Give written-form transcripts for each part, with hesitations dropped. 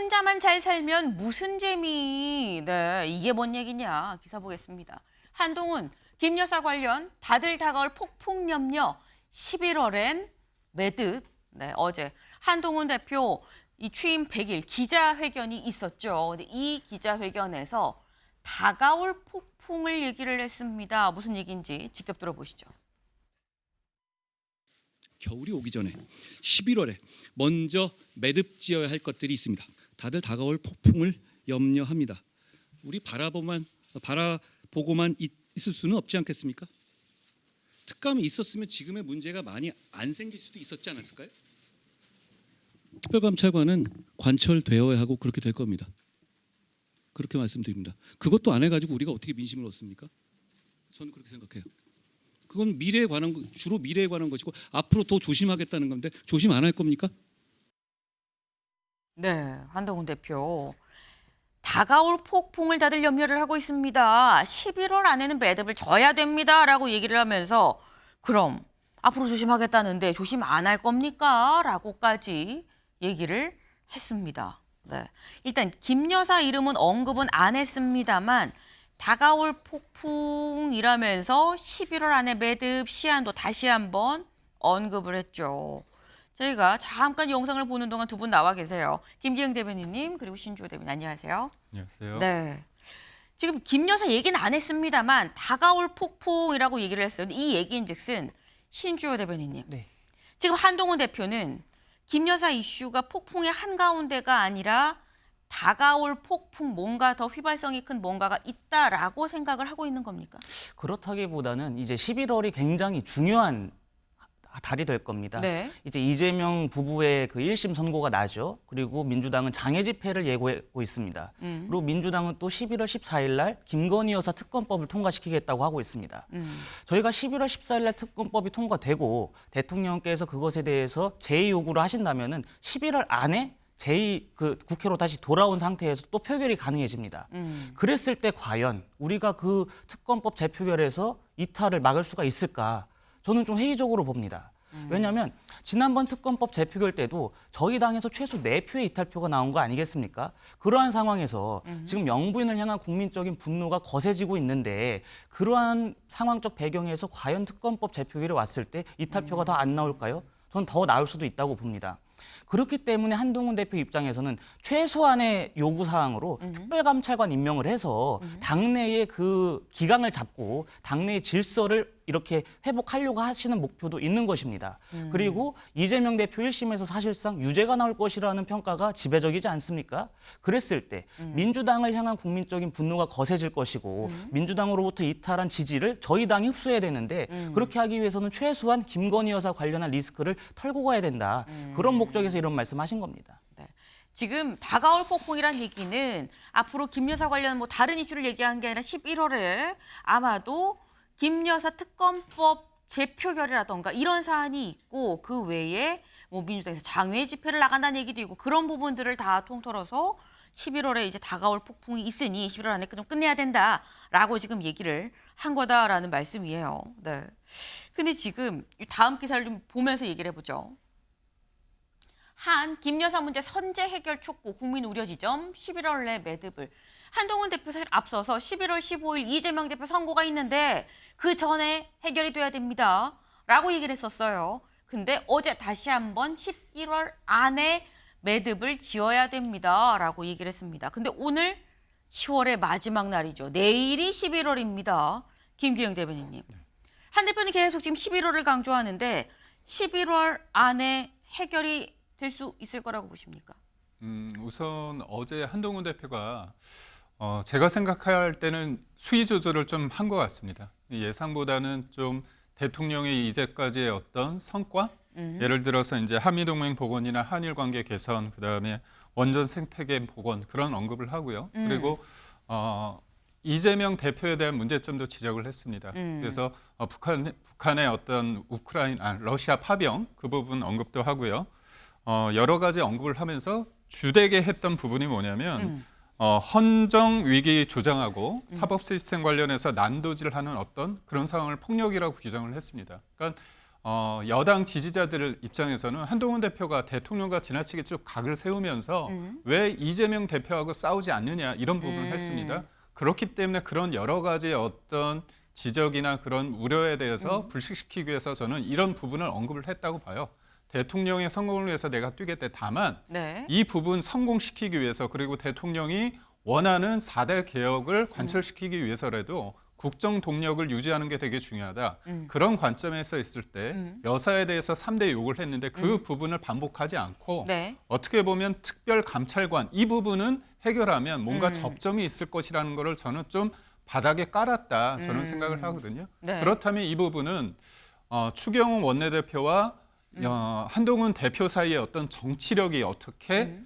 혼자만 잘 살면 무슨 재미. 네, 이게 뭔 얘기냐. 기사 보겠습니다. 한동훈, 김 여사 관련 다들 다가올 폭풍 염려. 11월엔 매듭. 네, 어제 한동훈 대표 이 취임 100일 기자회견이 있었죠. 근데 이 기자회견에서 다가올 폭풍을 얘기를 했습니다. 무슨 얘기인지 직접 들어보시죠. 겨울이 오기 전에 11월에 먼저 매듭 지어야 할 것들이 있습니다. 다들 다가올 폭풍을 염려합니다. 우리 바라보고만 있을 수는 없지 않겠습니까? 특감이 있었으면 지금의 문제가 많이 안 생길 수도 있었지 않았을까요? 특별감찰관은 관철되어야 하고 그렇게 될 겁니다. 그렇게 말씀드립니다. 그것도 안 해가지고 우리가 어떻게 민심을 얻습니까? 저는 그렇게 생각해요. 그건 미래에 관한 주로 미래에 관한 것이고 앞으로 더 조심하겠다는 건데 조심 안 할 겁니까? 네, 한동훈 대표. 다가올 폭풍을 다들 염려를 하고 있습니다. 11월 안에는 매듭을 져야 됩니다라고 얘기를 하면서 그럼 앞으로 조심하겠다는데 조심 안 할 겁니까? 라고까지 얘기를 했습니다. 네, 일단 김 여사 이름은 언급은 안 했습니다만 다가올 폭풍이라면서 11월 안에 매듭 시한도 다시 한번 언급을 했죠. 저희가 잠깐 영상을 보는 동안 두 분 나와 계세요. 김기영 대변인님 그리고 신주호 대변인 안녕하세요. 안녕하세요. 네. 지금 김 여사 얘기는 안 했습니다만 다가올 폭풍이라고 얘기를 했어요. 이 얘기인즉슨 신주호 대변인님. 네. 지금 한동훈 대표는 김 여사 이슈가 폭풍의 한가운데가 아니라 다가올 폭풍 뭔가 더 휘발성이 큰 뭔가가 있다라고 생각을 하고 있는 겁니까? 그렇다기보다는 이제 11월이 굉장히 중요한 달이 될 겁니다. 네. 이제 이재명 부부의 그 1심 선고가 나죠. 그리고 민주당은 장애 집회를 예고하고 있습니다. 그리고 민주당은 또 11월 14일 날 김건희 여사 특검법을 통과시키겠다고 하고 있습니다. 저희가 11월 14일 날 특검법이 통과되고 대통령께서 그것에 대해서 제의 요구를 하신다면은 11월 안에 그 국회로 다시 돌아온 상태에서 또 표결이 가능해집니다. 그랬을 때 과연 우리가 그 특검법 재표결에서 이탈을 막을 수가 있을까? 저는 좀 회의적으로 봅니다. 왜냐하면 지난번 특검법 재표결 때도 저희 당에서 최소 4표의 이탈표가 나온 거 아니겠습니까? 그러한 상황에서 지금 영부인을 향한 국민적인 분노가 거세지고 있는데 그러한 상황적 배경에서 과연 특검법 재표결이 왔을 때 이탈표가 더 안 나올까요? 전 더 나올 수도 있다고 봅니다. 그렇기 때문에 한동훈 대표 입장에서는 최소한의 요구사항으로 특별감찰관 임명을 해서 당내의 그 기강을 잡고 당내의 질서를 이렇게 회복하려고 하시는 목표도 있는 것입니다. 그리고 이재명 대표 1심에서 사실상 유죄가 나올 것이라는 평가가 지배적이지 않습니까? 그랬을 때 민주당을 향한 국민적인 분노가 거세질 것이고 민주당으로부터 이탈한 지지를 저희 당이 흡수해야 되는데 그렇게 하기 위해서는 최소한 김건희 여사 관련한 리스크를 털고 가야 된다. 그런 목적에서 이런 말씀하신 겁니다. 네. 지금 다가올 폭풍이란 얘기는 앞으로 김 여사 관련 뭐 다른 이슈를 얘기한 게 아니라 11월에 아마도 김 여사 특검법 재표결이라던가 이런 사안이 있고 그 외에 뭐 민주당에서 장외 집회를 나간다는 얘기도 있고 그런 부분들을 다 통틀어서 11월에 이제 다가올 폭풍이 있으니 11월 안에 좀 끝내야 된다라고 지금 얘기를 한 거다라는 말씀이에요. 네. 근데 지금 다음 기사를 좀 보면서 얘기를 해보죠. 김 여사 문제 선제 해결 촉구 국민 우려 지점 11월 내 매듭을 한동훈 대표 사실 앞서서 11월 15일 이재명 대표 선고가 있는데 그 전에 해결이 돼야 됩니다. 라고 얘기를 했었어요. 근데 어제 다시 한번 11월 안에 매듭을 지어야 됩니다. 라고 얘기를 했습니다. 근데 오늘 10월의 마지막 날이죠. 내일이 11월입니다. 김기영 대변인님. 한 대표는 계속 지금 11월을 강조하는데 11월 안에 해결이 될 수 있을 거라고 보십니까? 우선 어제 한동훈 대표가 제가 생각할 때는 수위 조절을 좀 한 것 같습니다. 예상보다는 좀 대통령의 이제까지의 어떤 성과, 예를 들어서 이제 한미동맹 복원이나 한일 관계 개선, 그다음에 원전 생태계 복원 그런 언급을 하고요. 그리고 이재명 대표에 대한 문제점도 지적을 했습니다. 그래서 북한의 어떤 러시아 파병 그 부분 언급도 하고요. 여러 가지 언급을 하면서 주되게 했던 부분이 뭐냐면 헌정 위기 조장하고 사법 시스템 관련해서 난도질하는 어떤 그런 상황을 폭력이라고 규정을 했습니다. 그러니까 여당 지지자들 입장에서는 한동훈 대표가 대통령과 지나치게 쭉 각을 세우면서 왜 이재명 대표하고 싸우지 않느냐 이런 부분을 했습니다. 그렇기 때문에 그런 여러 가지 어떤 지적이나 그런 우려에 대해서 불식시키기 위해서 저는 이런 부분을 언급을 했다고 봐요. 대통령의 성공을 위해서 내가 뛰겠다. 다만 네. 이 부분 성공시키기 위해서 그리고 대통령이 원하는 4대 개혁을 관철시키기 위해서라도 국정 동력을 유지하는 게 되게 중요하다. 그런 관점에서 있을 때 여사에 대해서 3대 욕을 했는데 그 부분을 반복하지 않고 네. 어떻게 보면 특별감찰관 이 부분은 해결하면 뭔가 접점이 있을 것이라는 거를 저는 좀 바닥에 깔았다. 저는 생각을 하거든요. 네. 그렇다면 이 부분은 추경호 원내대표와 한동훈 대표 사이의 어떤 정치력이 어떻게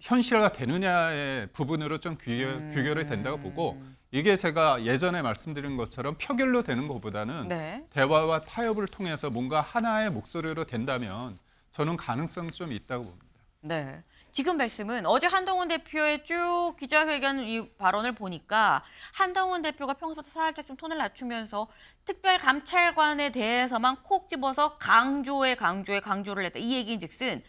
현실화 되느냐의 부분으로 좀 귀결이 된다고 보고 이게 제가 예전에 말씀드린 것처럼 표결로 되는 것보다는 네. 대화와 타협을 통해서 뭔가 하나의 목소리로 된다면 저는 가능성이 좀 있다고 봅니다. 네. 지금 말씀은 어제 한동훈 대표의 쭉 기자회견 이 발언을 보니까 한동훈 대표가 평소보다 살짝 좀 톤을 낮추면서 특별감찰관에 대해서만 콕 집어서 강조를 했다. 이 얘기인즉슨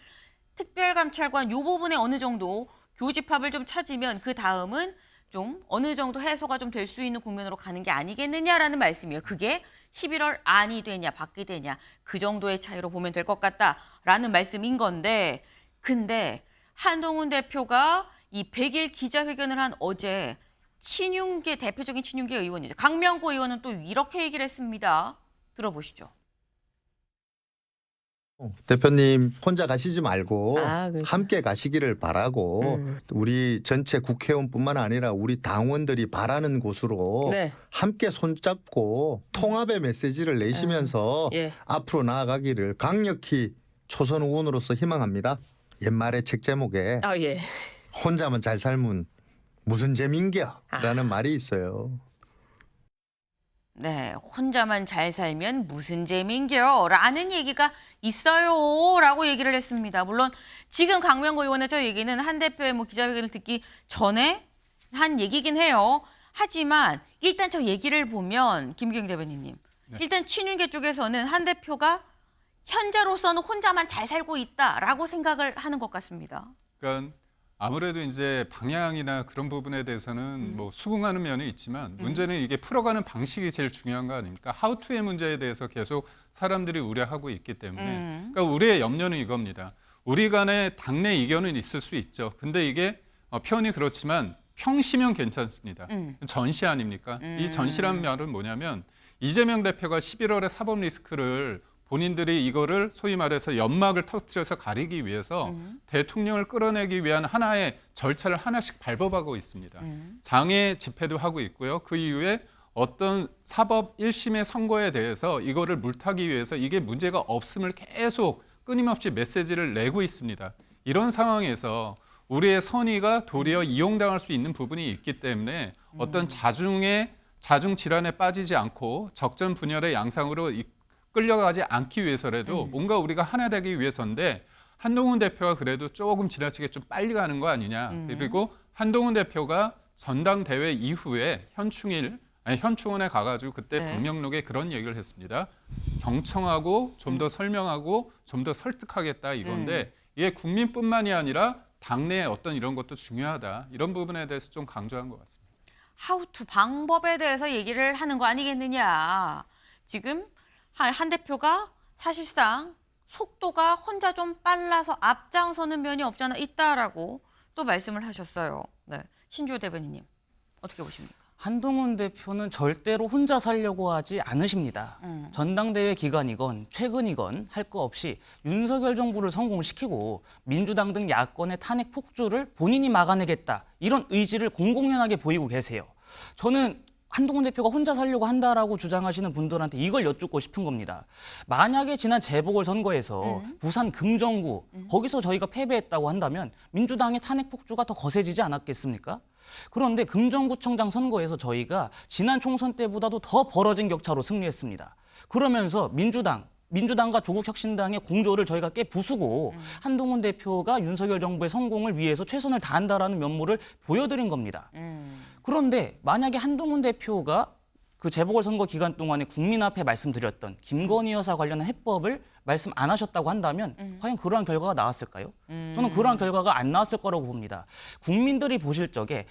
특별감찰관 요 부분에 어느 정도 교집합을 좀 찾으면 그 다음은 좀 어느 정도 해소가 좀 될 수 있는 국면으로 가는 게 아니겠느냐라는 말씀이에요. 그게 11월 안이 되냐 밖이 되냐 그 정도의 차이로 보면 될 것 같다라는 말씀인 건데 근데 한동훈 대표가 이 100일 기자회견을 한 어제 친윤계 대표적인 친윤계 의원이죠. 강명구 의원은 또 이렇게 얘기를 했습니다. 들어보시죠. 대표님 혼자 가시지 말고 그렇죠. 함께 가시기를 바라고 우리 전체 국회의원뿐만 아니라 우리 당원들이 바라는 곳으로 네. 함께 손잡고 통합의 메시지를 내시면서 예. 앞으로 나아가기를 강력히 초선 의원으로서 희망합니다. 옛말의 책 제목에 예. 혼자만 잘 살면 무슨 재민겨? 라는 말이 있어요. 네, 혼자만 잘 살면 무슨 재민겨? 라는 얘기가 있어요. 라고 얘기를 했습니다. 물론 지금 강명구 의원의 저 얘기는 한 대표의 뭐 기자회견을 듣기 전에 한 얘기긴 해요. 하지만 일단 저 얘기를 보면 김기영 대변인님. 네. 일단 친윤계 쪽에서는 한 대표가 현재로서는 혼자만 잘 살고 있다라고 생각을 하는 것 같습니다. 그러니까 아무래도 이제 방향이나 그런 부분에 대해서는 뭐 수긍하는 면이 있지만 문제는 이게 풀어가는 방식이 제일 중요한 거 아닙니까? How to의 문제에 대해서 계속 사람들이 우려하고 있기 때문에 그러니까 우리의 염려는 이겁니다. 우리 간에 당내 이견은 있을 수 있죠. 근데 이게 표현이 그렇지만 평시면 괜찮습니다. 전시 아닙니까? 이 전시란 말은 뭐냐면 이재명 대표가 11월에 사법 리스크를 본인들이 이거를 소위 말해서 연막을 터뜨려서 가리기 위해서 대통령을 끌어내기 위한 하나의 절차를 하나씩 밟아가고 있습니다. 장애 집회도 하고 있고요. 그 이후에 어떤 사법 1심의 선고에 대해서 이거를 물타기 위해서 이게 문제가 없음을 계속 끊임없이 메시지를 내고 있습니다. 이런 상황에서 우리의 선의가 도리어 이용당할 수 있는 부분이 있기 때문에 어떤 자중 질환에 빠지지 않고 적전 분열의 양상으로 끌려가지 않기 위해서라도 뭔가 우리가 하나 되기 위해서인데 한동훈 대표가 그래도 조금 지나치게 좀 빨리 가는 거 아니냐. 그리고 한동훈 대표가 전당대회 이후에 현충원에 가가지고 그때 네. 방명록에 그런 얘기를 했습니다. 경청하고 좀 더 설명하고 좀 더 설득하겠다 이건데 이게 국민뿐만이 아니라 당내의 어떤 이런 것도 중요하다. 이런 부분에 대해서 좀 강조한 것 같습니다. How to 방법에 대해서 얘기를 하는 거 아니겠느냐. 지금 한 대표가 사실상 속도가 혼자 좀 빨라서 앞장서는 면이 없잖아 있다라고 또 말씀을 하셨어요. 네, 신주호 대변인님 어떻게 보십니까? 한동훈 대표는 절대로 혼자 살려고 하지 않으십니다. 전당대회 기간이건 최근이건 할 거 없이 윤석열 정부를 성공시키고 민주당 등 야권의 탄핵 폭주를 본인이 막아내겠다. 이런 의지를 공공연하게 보이고 계세요. 저는 한동훈 대표가 혼자 살려고 한다라고 주장하시는 분들한테 이걸 여쭙고 싶은 겁니다. 만약에 지난 재보궐선거에서 부산 금정구 거기서 저희가 패배했다고 한다면 민주당의 탄핵 폭주가 더 거세지지 않았겠습니까? 그런데 금정구청장 선거에서 저희가 지난 총선 때보다도 더 벌어진 격차로 승리했습니다. 그러면서 민주당과 조국혁신당의 공조를 저희가 깨 부수고 한동훈 대표가 윤석열 정부의 성공을 위해서 최선을 다한다라는 면모를 보여드린 겁니다. 그런데 만약에 한동훈 대표가 그 재보궐선거 기간 동안에 국민 앞에 말씀드렸던 김건희 여사 관련한 해법을 말씀 안 하셨다고 한다면 과연 그러한 결과가 나왔을까요? 저는 그러한 결과가 안 나왔을 거라고 봅니다. 국민들이 보실 적에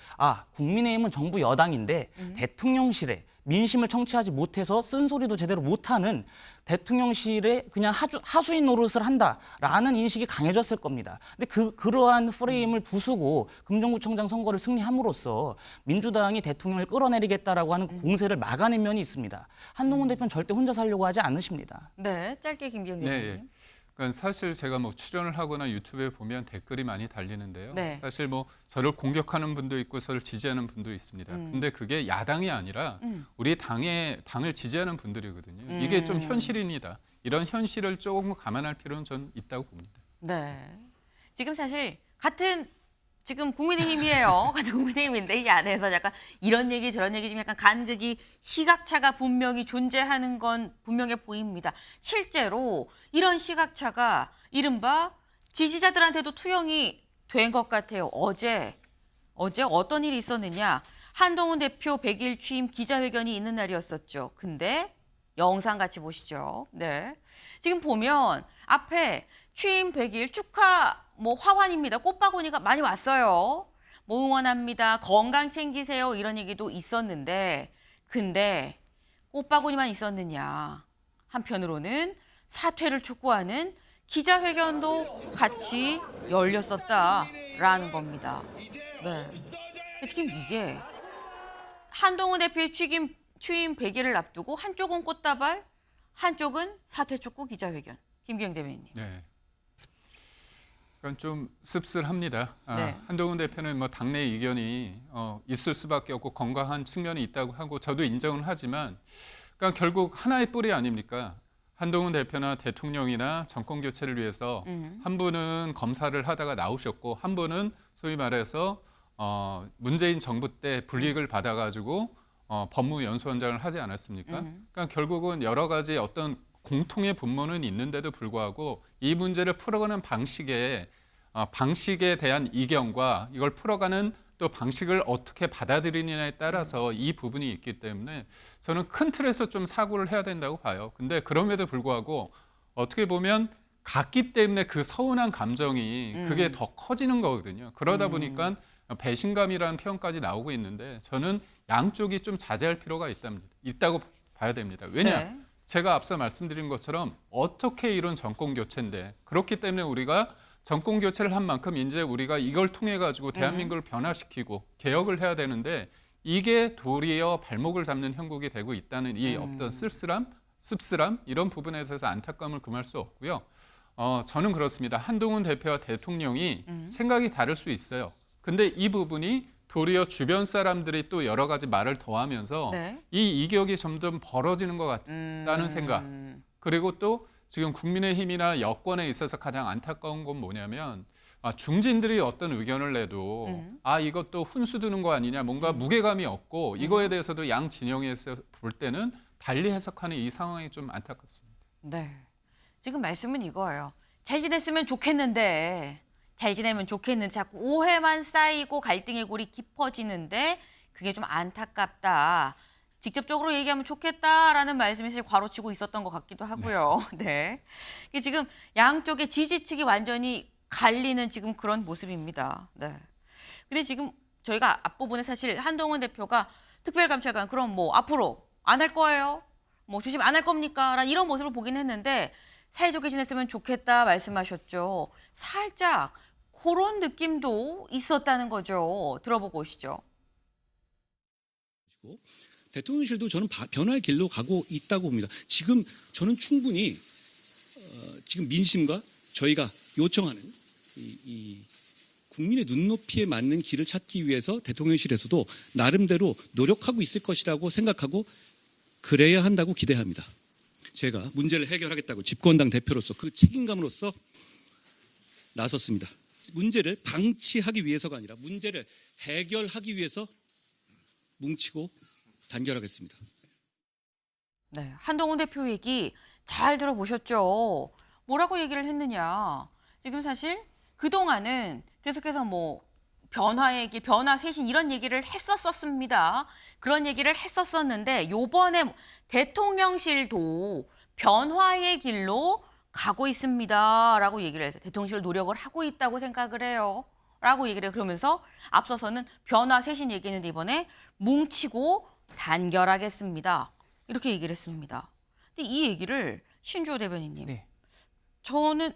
국민의힘은 정부 여당인데 대통령실에 민심을 청취하지 못해서 쓴소리도 제대로 못하는 대통령실에 그냥 하수인 노릇을 한다라는 인식이 강해졌을 겁니다. 근데 그러한 프레임을 부수고 금정구청장 선거를 승리함으로써 민주당이 대통령을 끌어내리겠다라고 하는 공세를 막아낸 면이 있습니다. 한동훈 대표는 절대 혼자 살려고 하지 않으십니다. 네, 짧게 김경희 네, 의원님. 예. 그러니까 사실 제가 뭐 출연을 하거나 유튜브에 보면 댓글이 많이 달리는데요. 네. 사실 뭐 저를 공격하는 분도 있고 저를 지지하는 분도 있습니다. 근데 그게 야당이 아니라 우리 당을 지지하는 분들이거든요. 이게 좀 현실입니다. 이런 현실을 조금 감안할 필요는 전 있다고 봅니다. 네. 지금 사실 같은 지금 국민의힘이에요. 같은 국민의힘인데 이 안에서 약간 이런 얘기 저런 얘기 좀 약간 간극이 시각차가 분명히 존재하는 건 분명해 보입니다. 실제로 이런 시각차가 이른바 지지자들한테도 투영이 된 것 같아요. 어제 어떤 일이 있었느냐. 한동훈 대표 100일 취임 기자회견이 있는 날이었었죠. 근데 영상 같이 보시죠. 네. 지금 보면 앞에 취임 100일 축하 화환입니다. 꽃바구니가 많이 왔어요. 응원합니다. 건강 챙기세요. 이런 얘기도 있었는데 근데 꽃바구니만 있었느냐. 한편으로는 사퇴를 촉구하는 기자회견도 같이 열렸었다라는 겁니다. 네. 지금 이게 한동훈 대표의 취임 100일을 앞두고 한쪽은 꽃다발, 한쪽은 사퇴 촉구 기자회견. 김경희 대변인님. 네. 그건 좀 씁쓸합니다. 네. 한동훈 대표는 뭐 당내 의견이 있을 수밖에 없고 건강한 측면이 있다고 하고 저도 인정을 하지만 그러니까 결국 하나의 뿌리 아닙니까? 한동훈 대표나 대통령이나 정권 교체를 위해서 한 분은 검사를 하다가 나오셨고 한 분은 소위 말해서 문재인 정부 때 불이익을 받아가지고 법무연수원장을 하지 않았습니까? 그러니까 결국은 여러 가지 어떤 공통의 분모는 있는데도 불구하고 이 문제를 풀어가는 방식에 대한 이견과 이걸 풀어가는 또 방식을 어떻게 받아들이느냐에 따라서 이 부분이 있기 때문에 저는 큰 틀에서 좀 사고를 해야 된다고 봐요. 근데 그럼에도 불구하고 어떻게 보면 같기 때문에 그 서운한 감정이 그게 더 커지는 거거든요. 그러다 보니까 배신감이라는 표현까지 나오고 있는데 저는 양쪽이 좀 자제할 필요가 있다고 봐야 됩니다. 왜냐? 네. 제가 앞서 말씀드린 것처럼 어떻게 이런 정권 교체인데 그렇기 때문에 우리가 정권 교체를 한 만큼 이제 우리가 이걸 통해 가지고 대한민국을 변화시키고 개혁을 해야 되는데 이게 도리어 발목을 잡는 형국이 되고 있다는 이 어떤 씁쓸함 이런 부분에 대해서 안타까움을 금할 수 없고요. 저는 그렇습니다. 한동훈 대표와 대통령이 생각이 다를 수 있어요. 근데 이 부분이 도리어 주변 사람들이 또 여러 가지 말을 더하면서 네. 이 이격이 점점 벌어지는 것 같다는 생각. 그리고 또 지금 국민의힘이나 여권에 있어서 가장 안타까운 건 뭐냐면 중진들이 어떤 의견을 내도 이것도 훈수 두는 거 아니냐 뭔가 무게감이 없고 이거에 대해서도 양 진영에서 볼 때는 달리 해석하는 이 상황이 좀 안타깝습니다. 네. 지금 말씀은 이거예요. 잘 지냈으면 좋겠는데 자꾸 오해만 쌓이고 갈등의 골이 깊어지는데 그게 좀 안타깝다. 직접적으로 얘기하면 좋겠다라는 말씀이 사실 괄호치고 있었던 것 같기도 하고요. 네. 이게 지금 양쪽의 지지층이 완전히 갈리는 지금 그런 모습입니다. 네. 근데 지금 저희가 앞부분에 사실 한동훈 대표가 특별감찰관 그럼 앞으로 안 할 거예요? 조심 안 할 겁니까? 라는 이런 모습을 보긴 했는데 사이좋게 지냈으면 좋겠다 말씀하셨죠. 살짝 그런 느낌도 있었다는 거죠. 들어보고 오시죠. 대통령실도 저는 변화의 길로 가고 있다고 봅니다. 지금 저는 충분히 지금 민심과 저희가 요청하는 이 국민의 눈높이에 맞는 길을 찾기 위해서 대통령실에서도 나름대로 노력하고 있을 것이라고 생각하고 그래야 한다고 기대합니다. 제가 문제를 해결하겠다고 집권당 대표로서 그 책임감으로서 나섰습니다. 문제를 방치하기 위해서가 아니라 문제를 해결하기 위해서 뭉치고 단결하겠습니다. 네, 한동훈 대표 얘기 잘 들어보셨죠? 뭐라고 얘기를 했느냐. 지금 사실 그동안은 계속해서 변화의 길, 변화 쇄신 이런 얘기를 했었습니다. 그런 얘기를 했었는데 요번에 대통령실도 변화의 길로 가고 있습니다라고 얘기를 해서 대통령실 노력을 하고 있다고 생각을 해요. 라고 얘기를 해요. 그러면서 앞서서는 변화 쇄신 얘기했는데 이번에 뭉치고 단결하겠습니다. 이렇게 얘기를 했습니다. 근데 이 얘기를 신주호 대변인님. 네. 저는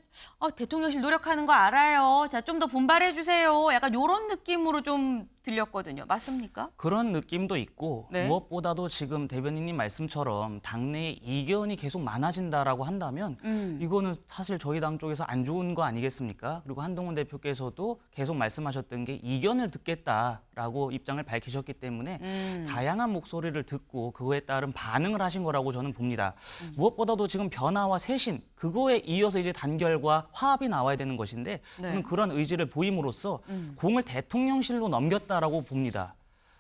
대통령실 노력하는 거 알아요. 자, 좀 더 분발해 주세요. 약간 이런 느낌으로 좀 들렸거든요. 맞습니까? 그런 느낌도 있고 네. 무엇보다도 지금 대변인님 말씀처럼 당내에 이견이 계속 많아진다라고 한다면 이거는 사실 저희 당 쪽에서 안 좋은 거 아니겠습니까? 그리고 한동훈 대표께서도 계속 말씀하셨던 게 이견을 듣겠다라고 입장을 밝히셨기 때문에 다양한 목소리를 듣고 그거에 따른 반응을 하신 거라고 저는 봅니다. 무엇보다도 지금 변화와 쇄신 그거에 이어서 이제 단결과 화합이 나와야 되는 것인데 저는 그런 의지를 보임으로써 공을 대통령실로 넘겼다라고 봅니다.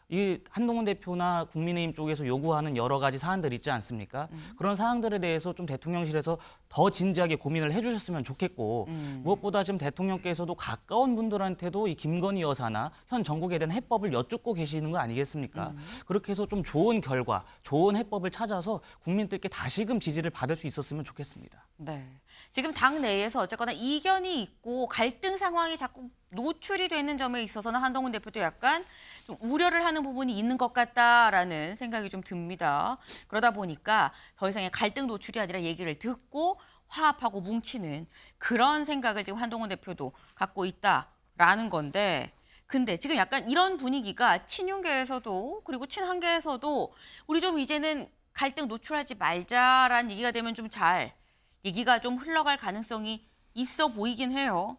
이 한동훈 대표나 국민의힘 쪽에서 요구하는 여러 가지 사안들 있지 않습니까? 그런 사항들에 대해서 좀 대통령실에서 더 진지하게 고민을 해주셨으면 좋겠고 무엇보다 지금 대통령께서도 가까운 분들한테도 이 김건희 여사나 현 정국에 대한 해법을 여쭙고 계시는 거 아니겠습니까? 그렇게 해서 좀 좋은 결과, 좋은 해법을 찾아서 국민들께 다시금 지지를 받을 수 있었으면 좋겠습니다. 네. 지금 당 내에서 어쨌거나 이견이 있고 갈등 상황이 자꾸 노출이 되는 점에 있어서는 한동훈 대표도 약간 좀 우려를 하는 부분이 있는 것 같다라는 생각이 좀 듭니다. 그러다 보니까 더 이상의 갈등 노출이 아니라 얘기를 듣고 화합하고 뭉치는 그런 생각을 지금 한동훈 대표도 갖고 있다라는 건데 근데 지금 약간 이런 분위기가 친윤계에서도 그리고 친한계에서도 우리 좀 이제는 갈등 노출하지 말자라는 얘기가 되면 좀 잘 얘기가 좀 흘러갈 가능성이 있어 보이긴 해요.